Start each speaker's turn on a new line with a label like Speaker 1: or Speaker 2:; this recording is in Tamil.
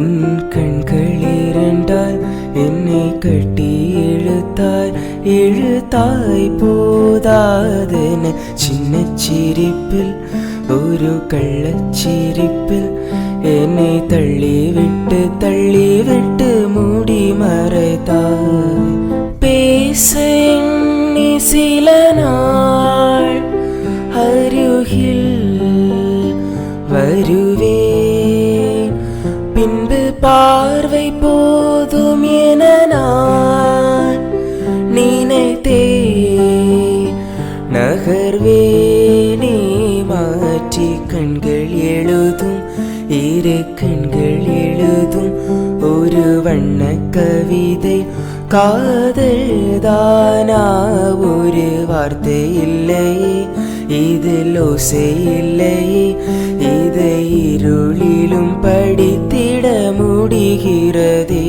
Speaker 1: உன் கண்கள் இரண்டால் என்னை கட்டி இழுத்தாய் போதாதென சின்ன சிரிப்பில் ஒரு கள்ளச்சிரிப்பில் என்னை தள்ளிவிட்டு மூடி மறைத்தாய். பேச எண்ணி சில நாள் அருகில் வருவேன், பின்பு பார்வை போதும் என நான் நினைத்தே நகர்வேனே. மாற்றி கண்கள் எழுதும் இரு கண்கள் எழுதும் ஒரு வண்ண கவிதை. காதல் தானா ஒரு வார்த்தை இல்லையே, இதில் ஓசை இல்லையே, இதை இருளிலும் படித்திட முடிகிறதே.